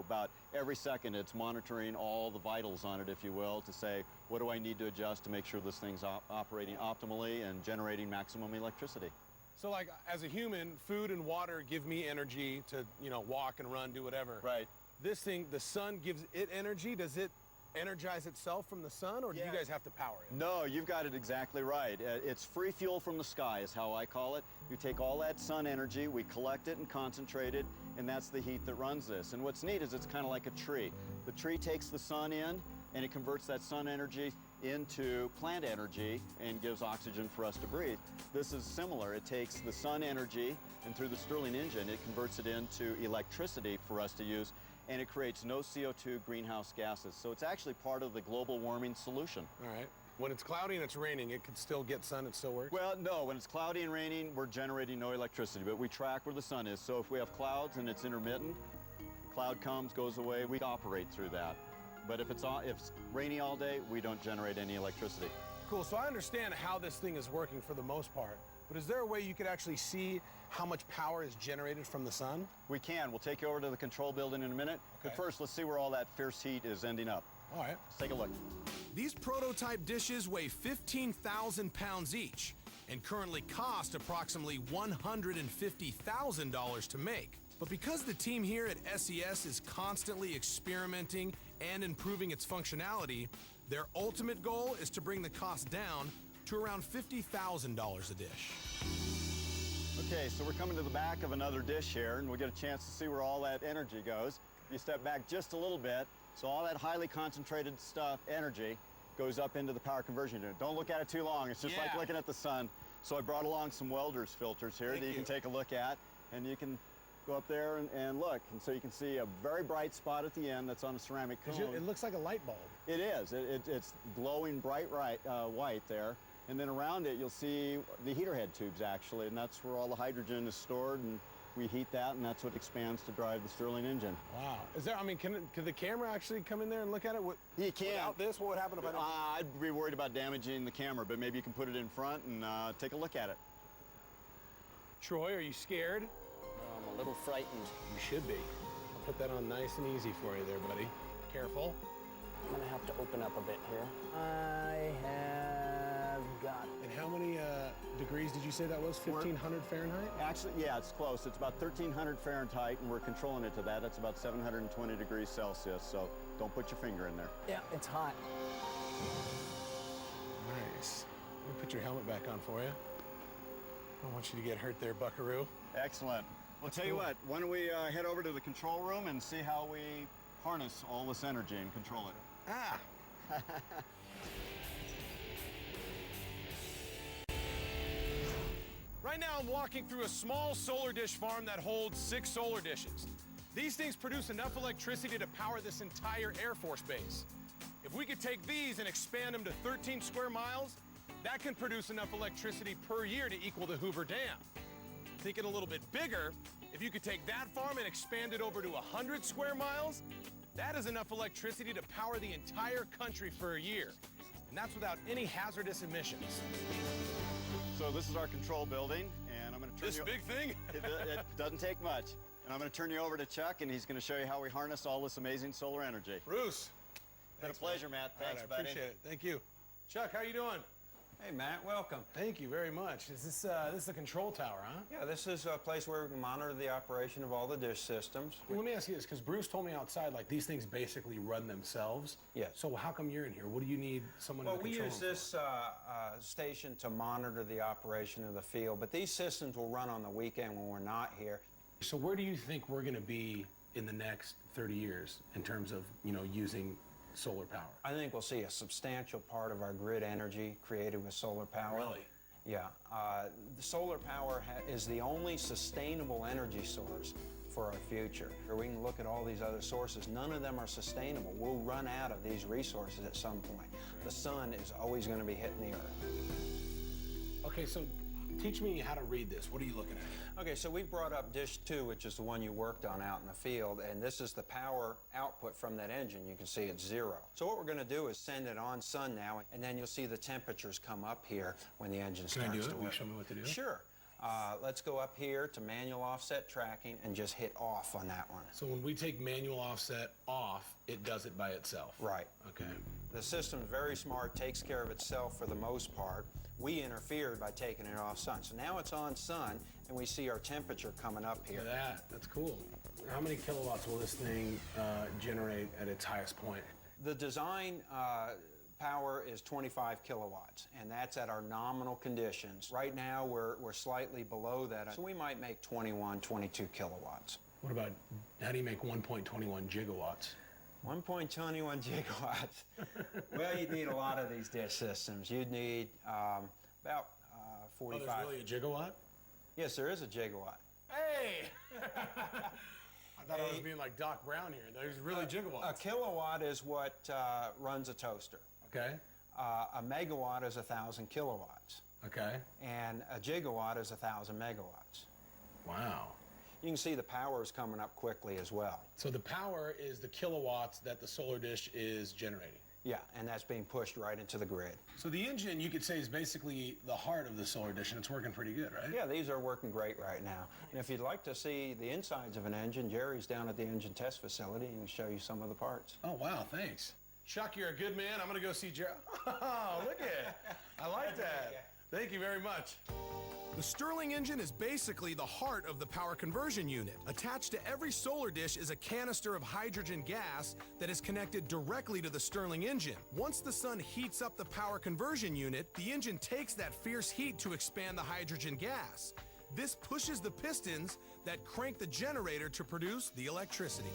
about every second it's monitoring all the vitals on it, if you will, to say, what do I need to adjust to make sure this thing's operating optimally and generating maximum electricity. So like as a human, food and water give me energy to, you know, walk and run, do whatever. Right. This thing, the sun gives it energy. Does it energize itself from the sun, or do you guys have to power it? No, you've got it exactly right. It's free fuel from the sky is how I call it. You take all that sun energy, we collect it and concentrate it, and that's the heat that runs this. And what's neat is it's kind of like a tree. The tree takes the sun in, and it converts that sun energy into plant energy and gives oxygen for us to breathe. This is similar. It takes the sun energy, and through the Stirling engine, it converts it into electricity for us to use, and it creates no CO2 greenhouse gases. So it's actually part of the global warming solution. All right. When it's cloudy and it's raining, it can still get sun, it still works? Well, no, when it's cloudy and raining, we're generating no electricity, but we track where the sun is. So if we have clouds and it's intermittent, cloud comes, goes away, we operate through that. But if it's rainy all day, we don't generate any electricity. Cool, so I understand how this thing is working for the most part, but is there a way you could actually see how much power is generated from the sun? We can. We'll take you over to the control building in a minute. Okay. But first, let's see where all that fierce heat is ending up. All right. Let's take a look. These prototype dishes weigh 15,000 pounds each and currently cost approximately $150,000 to make. But because the team here at SES is constantly experimenting and improving its functionality, their ultimate goal is to bring the cost down to around $50,000 a dish. Okay, so we're coming to the back of another dish here, and we get a chance to see where all that energy goes. If you step back just a little bit, so all that highly concentrated stuff, energy, goes up into the power conversion unit. Don't look at it too long. It's just like looking at the sun. So I brought along some welder's filters here that you can take a look at, and you can go up there and look. And so you can see a very bright spot at the end that's on a ceramic cone. It looks like a light bulb. It is. It's glowing bright white there. And then around it, you'll see the heater head tubes, actually, and that's where all the hydrogen is stored, and we heat that, and that's what expands to drive the Stirling engine. Wow. Is there, I mean, can the camera actually come in there and look at it? You can. Without this, what would happen if I don't? I'd be worried about damaging the camera, but maybe you can put it in front and take a look at it. Troy, are you scared? I'm a little frightened. You should be. I'll put that on nice and easy for you there, buddy. Careful. I'm gonna have to open up a bit here. I have got it. And how many degrees did you say that was? 1,500 Fahrenheit? Actually, yeah, it's close. It's about 1,300 Fahrenheit, and we're controlling it to that. That's about 720 degrees Celsius, so don't put your finger in there. Yeah, it's hot. Nice. Let me put your helmet back on for you. I don't want you to get hurt there, buckaroo. Excellent. Well, tell you what, why don't we head over to the control room and see how we harness all this energy and control it. Ah! Right now I'm walking through a small solar dish farm that holds 6 solar dishes. These things produce enough electricity to power this entire Air Force base. If we could take these and expand them to 13 square miles, that can produce enough electricity per year to equal the Hoover Dam. Thinking a little bit bigger, if you could take that farm and expand it over to 100 square miles, that is enough electricity to power the entire country for a year. And that's without any hazardous emissions. So this is our control building, and I'm going to turn This big thing? It doesn't take much. And I'm going to turn you over to Chuck, and he's going to show you how we harness all this amazing solar energy. Bruce. Been a pleasure, Matt. Thanks, I buddy. appreciate it. Thank you. Chuck, how you doing? Hey, Matt, welcome. Thank you very much. Is this is the control tower, huh? Yeah, this is a place where we can monitor the operation of all the dish systems. Well, let me ask you this, because Bruce told me outside, like, these things basically run themselves. Yes. So how come you're in here? What do you need someone to Well, we control use them this station to monitor the operation of the field, but these systems will run on the weekend when we're not here. for? So where do you think we're going to be in the next 30 years in terms of, using solar power? I think we'll see a substantial part of our grid energy created with solar power. Really? Yeah. The solar power is the only sustainable energy source for our future. We can look at all these other sources. None of them are sustainable. We'll run out of these resources at some point. The sun is always going to be hitting the earth. Okay, so teach me how to read this. What are you looking at? Okay, so we brought up dish 2, which is the one you worked on out in the field, and this is the power output from that engine. You can see it's 0. So what we're going to do is send it on sun now, and then you'll see the temperatures come up here when the engine starts to work. Will you show me what to do? Sure. Let's go up here to manual offset tracking and just hit off on that one. So when we take manual offset off, it does it by itself? Right. Okay. The system's very smart, takes care of itself for the most part. We interfered by taking it off sun. So now it's on sun, and we see our temperature coming up here. Look at that. That's cool. How many kilowatts will this thing generate at its highest point? The design power is 25 kilowatts, and that's at our nominal conditions. Right now, we're slightly below that, so we might make 21, 22 kilowatts. What about, how do you make 1.21 gigawatts? 1.21 gigawatts. Well, you'd need a lot of these dish systems. You'd need about 45. Oh, there's really a gigawatt? Yes, there is a gigawatt. Hey! I thought I was being like Doc Brown here. There's really gigawatts. A kilowatt is what runs a toaster. Okay. A megawatt is 1,000 kilowatts. Okay. And a gigawatt is 1,000 megawatts. Wow. You can see the power is coming up quickly as well. So the power is the kilowatts that the solar dish is generating. Yeah, and that's being pushed right into the grid. So the engine, you could say, is basically the heart of the solar dish, and it's working pretty good, right? Yeah, these are working great right now. And if you'd like to see the insides of an engine, Jerry's down at the engine test facility and can show you some of the parts. Oh, wow, thanks. Chuck, you're a good man. I'm going to go see Jerry. Oh, look at it. I like that. Thank you very much. The Stirling engine is basically the heart of the power conversion unit. Attached to every solar dish is a canister of hydrogen gas that is connected directly to the Stirling engine. Once the sun heats up the power conversion unit, the engine takes that fierce heat to expand the hydrogen gas. This pushes the pistons that crank the generator to produce the electricity.